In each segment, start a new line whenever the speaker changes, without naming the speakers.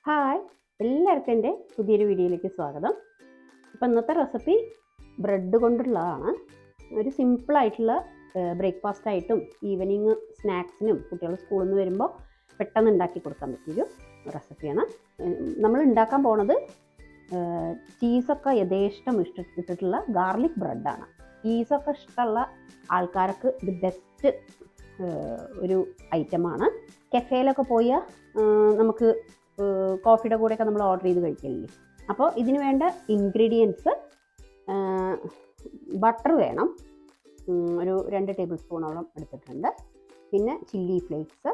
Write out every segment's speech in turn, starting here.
Hi, എല്ലാവർക്കും എൻ്റെ പുതിയൊരു വീഡിയോയിലേക്ക് സ്വാഗതം. അപ്പോൾ ഇന്നത്തെ റെസിപ്പി ബ്രെഡ് കൊണ്ടുള്ളതാണ്. ഒരു സിമ്പിളായിട്ടുള്ള ബ്രേക്ക്ഫാസ്റ്റ് ആയിട്ടും ഈവനിങ് സ്നാക്സിനും കുട്ടികൾ സ്കൂളിൽ നിന്ന് വരുമ്പോൾ പെട്ടെന്ന് ഉണ്ടാക്കി കൊടുക്കാൻ പറ്റിയൊരു റെസിപ്പിയാണ്. നമ്മൾ ഉണ്ടാക്കാൻ പോണത് ചീസൊക്കെ യഥേഷ്ടം ഇട്ടിട്ടുള്ള ഗാർലിക് ബ്രെഡാണ്. ചീസൊക്കെ ഇഷ്ടമുള്ള ആൾക്കാർക്ക് ഇത് ബെസ്റ്റ് ഒരു ഐറ്റമാണ്. കഫേയിലൊക്കെ പോയാൽ നമുക്ക് കോഫിയുടെ കൂടെയൊക്കെ നമ്മൾ ഓർഡർ ചെയ്ത് കഴിക്കില്ലേ. അപ്പോൾ ഇതിന് വേണ്ട ഇൻഗ്രീഡിയൻസ്: ബട്ടർ വേണം, ഒരു 2 ടേബിൾ സ്പൂണോളം എടുത്തിട്ടുണ്ട്. പിന്നെ ചില്ലി ഫ്ലേക്സ്,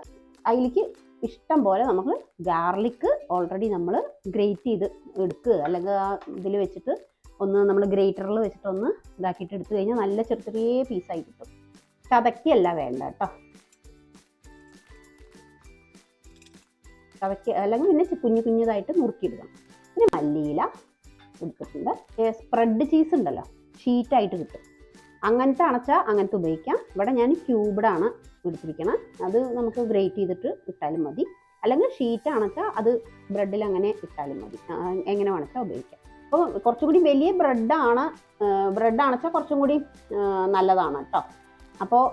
അതിലേക്ക് ഇഷ്ടം പോലെ നമുക്ക് ഗാർലിക്ക് ഓൾറെഡി നമ്മൾ ഗ്രേറ്റ് ചെയ്ത് എടുക്കുക, അല്ലെങ്കിൽ ആ ഇതിൽ വെച്ചിട്ട് ഒന്ന് നമ്മൾ ഗ്രേറ്ററിൽ വെച്ചിട്ട് ഒന്ന് ഇതാക്കിയിട്ട് എടുത്തു കഴിഞ്ഞാൽ നല്ല ചെറിയ ചെറിയ പീസായി കിട്ടും. ചതക്കിയല്ല വേണ്ട കേട്ടോ, ചതക്കി അല്ലെങ്കിൽ പിന്നെ കുഞ്ഞു കുഞ്ഞതായിട്ട് നുറുക്കിയിടണം. പിന്നെ മല്ലിയില എടുത്തിട്ടുണ്ട്. സ്പ്രെഡ് ചീസ് ഉണ്ടല്ലോ, ഷീറ്റായിട്ട് കിട്ടും. അങ്ങനത്തെ അണച്ചാൽ അങ്ങനത്തെ ഉപയോഗിക്കാം. ഇവിടെ ഞാൻ ക്യൂബ്ഡാണ് എടുത്തിരിക്കണം. അത് നമുക്ക് ഗ്രേറ്റ് ചെയ്തിട്ട് ഇട്ടാലും മതി, അല്ലെങ്കിൽ ഷീറ്റ് അണച്ചാൽ അത് ബ്രെഡിൽ അങ്ങനെ ഇട്ടാലും മതി. എങ്ങനെ വേണമെച്ചാൽ ഉപയോഗിക്കാം. അപ്പോൾ കുറച്ചും കൂടി വലിയ ബ്രെഡ് അണച്ചാൽ കുറച്ചും കൂടി നല്ലതാണ് കേട്ടോ. അപ്പോൾ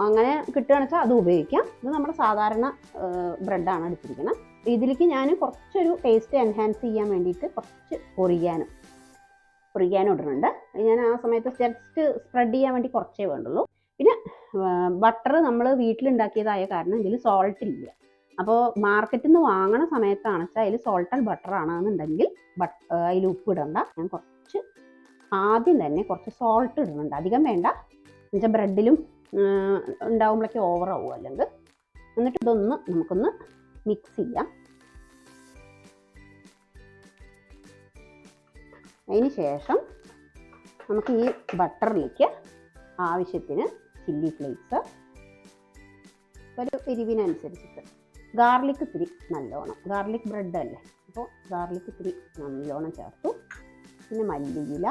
അങ്ങനെ കിട്ടുകയാണെന്ന് വെച്ചാൽ അത് ഉപയോഗിക്കാം. ഇത് നമ്മുടെ സാധാരണ ബ്രെഡാണ് എടുത്തിരിക്കുന്നത്. ഇതിലേക്ക് ഞാൻ കുറച്ചൊരു ടേസ്റ്റ് എൻഹാൻസ് ചെയ്യാൻ വേണ്ടിയിട്ട് കുറച്ച് ഒറിഗാനോ ഇടുന്നുണ്ട്. ഞാൻ ആ സമയത്ത് ജസ്റ്റ് സ്പ്രെഡ് ചെയ്യാൻ വേണ്ടി കുറച്ചേ വേണ്ടുള്ളൂ. പിന്നെ ബട്ടർ നമ്മൾ വീട്ടിലുണ്ടാക്കിയതായ കാരണം ഇതിൽ സോൾട്ട് ഇല്ല. അപ്പോൾ മാർക്കറ്റിൽ നിന്ന് വാങ്ങണ സമയത്താണ് വെച്ചാൽ അതിൽ സോൾട്ടഡ് ബട്ടറാണെന്നുണ്ടെങ്കിൽ അതിൽ ഉപ്പ് ഇടണ്ട. ഞാൻ ആദ്യം തന്നെ കുറച്ച് സോൾട്ട് ഇടുന്നുണ്ട്, അധികം വേണ്ട. എന്നുവെച്ചാൽ ബ്രെഡിലും ഉണ്ടാകുമ്പോഴേക്കും ഓവറാവും അല്ലെങ്കിൽ. എന്നിട്ട് ഇതൊന്ന് നമുക്കൊന്ന് മിക്സ് ചെയ്യാം. അതിന് ശേഷം നമുക്ക് ഈ ബട്ടറിലേക്ക് ആവശ്യത്തിന് ചില്ലി ഫ്ലേക്സ്, ഒരു എരിവിനനുസരിച്ചിട്ട്, ഗാർലിക് ഇത്തിരി നല്ലോണം, ഗാർലിക് ബ്രെഡ് അല്ലേ, അപ്പോൾ ഗാർലിക് ഇത്തിരി നല്ലോണം ചേർത്തു. പിന്നെ മല്ലിയില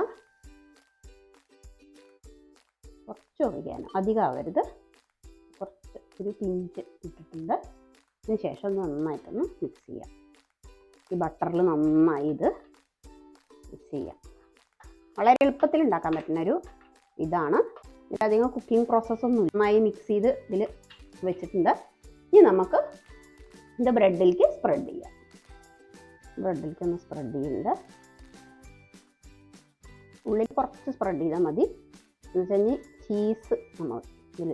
കുറച്ച് ഒഴിക്കാനും, അധികം ആവരുത്, കുറച്ച് ഒരു പിഞ്ച് ഇട്ടിട്ടുണ്ട്. അതിന് ശേഷം നന്നായിട്ടൊന്ന് മിക്സ് ചെയ്യാം. ഈ ബട്ടറിൽ നന്നായി ഇത് മിക്സ് ചെയ്യാം. വളരെ എളുപ്പത്തിൽ ഉണ്ടാക്കാൻ പറ്റുന്നൊരു ഇതാണ്. ഇതിലധികം കുക്കിംഗ് പ്രോസസ്സൊന്നും നന്നായി മിക്സ് ചെയ്ത് ഇതിൽ വെച്ചിട്ടുണ്ട്. ഇനി നമുക്ക് ഇത് ബ്രെഡിലേക്ക് സ്പ്രെഡ് ചെയ്യാം. ബ്രെഡിലേക്ക് ഒന്ന് സ്പ്രെഡ് ചെയ്യുന്നുണ്ട്. ഉള്ളിൽ കുറച്ച് സ്പ്രെഡ് ചെയ്താൽ മതി. എന്ന് വെച്ച് കഴിഞ്ഞാൽ ചീസ് നമ്മൾ ഇതിൽ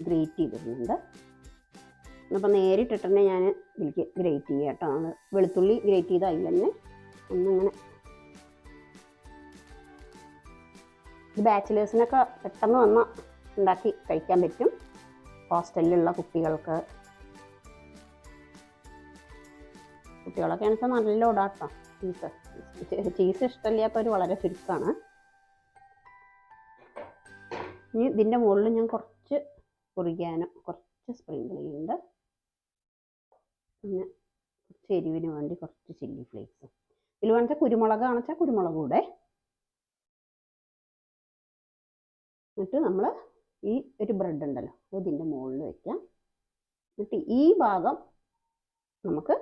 ഗ്രേറ്റ് ചെയ്തിടുന്നുണ്ട്. അപ്പോൾ നേരിട്ടിട്ട് തന്നെ ഞാൻ ഇതിലേക്ക് ഗ്രേറ്റ് ചെയ്യാം കേട്ടോ. നമ്മൾ വെളുത്തുള്ളി ഗ്രേറ്റ് ചെയ്ത അതിൽ തന്നെ ഒന്നിങ്ങനെ. ഇത് ബാച്ചിലേഴ്സിനൊക്കെ പെട്ടെന്ന് വന്നാൽ ഉണ്ടാക്കി കഴിക്കാൻ പറ്റും. ഹോസ്റ്റലിലുള്ള കുട്ടികളൊക്കെ ആണെന്ന് വെച്ചാൽ നല്ല ഓടാട്ടോ. ചീസ് ഇഷ്ടമില്ലാത്തവർ വളരെ ചുരുക്കമാണ്. ഇനി ഇതിൻ്റെ മുകളിൽ ഞാൻ കുറച്ച് ഒറിഗാനോ കുറച്ച് സ്പ്രിങ്കിൾ ചെയ്യുന്നുണ്ട്. പിന്നെ കുറച്ച് എരിവിന് വേണ്ടി കുറച്ച് ചില്ലി ഫ്ലേക്സ്. ഇതിൽ വേണമെച്ചാൽ കുരുമുളകാണെന്ന് വെച്ചാൽ കുരുമുളക് കൂടെ. എന്നിട്ട് നമ്മൾ ഈ ഒരു ബ്രെഡ് ഉണ്ടല്ലോ ഇതിൻ്റെ മുകളിൽ വയ്ക്കാം. എന്നിട്ട് ഈ ഭാഗം നമുക്ക്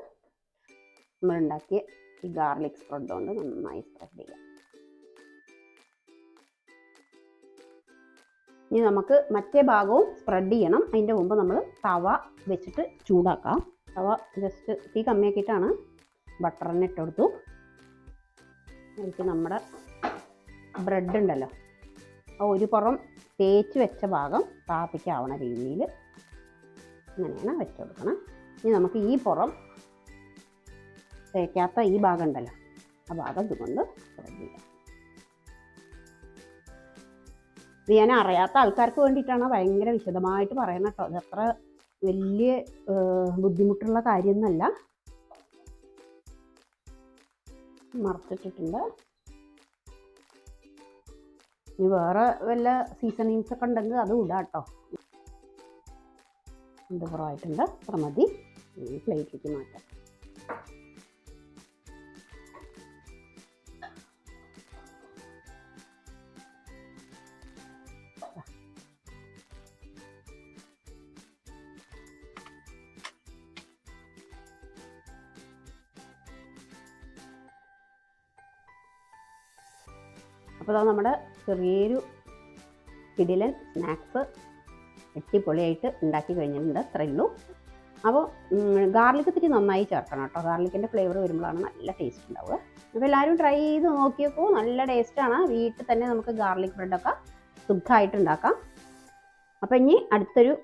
നമ്മളുണ്ടാക്കിയ ഈ ഗാർലിക് സ്പ്രെഡ് കൊണ്ട് നന്നായി സ്പ്രെഡ് ചെയ്യാം. ഇനി നമുക്ക് മറ്റേ ഭാഗവും സ്പ്രെഡ് ചെയ്യണം. അതിൻ്റെ മുമ്പ് നമ്മൾ തവ വെച്ചിട്ട് ചൂടാക്കാം. തവ ജസ്റ്റ് തീ കമ്മിയാക്കിയിട്ടാണ് ബട്ടറിന് ഇട്ടെടുത്തു. എനിക്ക് നമ്മുടെ ബ്രെഡ് ഉണ്ടല്ലോ ആ ഒരു പുറം തേച്ച് വെച്ച ഭാഗം താപ്പിക്കാവണ രീതിയിൽ ഇങ്ങനെയാണ് വെച്ചുകൊടുക്കണം. ഇനി നമുക്ക് ഈ പുറം തേക്കാത്ത ഈ ഭാഗം ഉണ്ടല്ലോ ആ ഭാഗം ഇതുകൊണ്ട് സ്പ്രെഡ് ചെയ്യാം. ഇത് ഞാൻ അറിയാത്ത ആൾക്കാർക്ക് വേണ്ടിയിട്ടാണ് ഭയങ്കര വിശദമായിട്ട് പറയുന്നത് കേട്ടോ. അതത്ര വലിയ ബുദ്ധിമുട്ടുള്ള കാര്യമൊന്നുമല്ല. മറച്ചിട്ടിട്ടുണ്ട്. ഇനി വേറെ വല്ല സീസണിങ്സ് ഒക്കെ ഉണ്ടെങ്കിൽ അത് ഇടാം കേട്ടോ. ഇത് പുറമായിട്ടുണ്ട്, അത്ര മതി. പ്ലേറ്റിലേക്ക് മാറ്റാം. അപ്പോൾ നമ്മുടെ ചെറിയൊരു കിടിലൻ സ്നാക്സ് അടിപൊളിയായിട്ട് ഉണ്ടാക്കി കഴിഞ്ഞിട്ടുണ്ട്. അത്രയേ ഉള്ളൂ. അപ്പോൾ ഗാർലിക് ഇത്തിരി നന്നായി ചേർക്കണം കേട്ടോ. ഗാർലിക്കിൻ്റെ ഫ്ലേവർ വരുമ്പോഴാണ് നല്ല ടേസ്റ്റ് ഉണ്ടാവുക. അപ്പോൾ എല്ലാവരും ട്രൈ ചെയ്ത് നോക്കിയപ്പോൾ നല്ല ടേസ്റ്റാണ്. വീട്ടിൽ തന്നെ നമുക്ക് ഗാർലിക് ബ്രെഡൊക്കെ സുഖമായിട്ട് ഉണ്ടാക്കാം. അപ്പോൾ ഇനി അടുത്തൊരു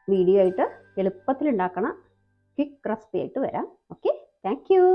വീഡിയോ ആയിട്ട് എളുപ്പത്തിൽ ഉണ്ടാക്കണ ക്വിക്ക് റെസിപ്പി ആയിട്ട് വരാം. Okay, thank you.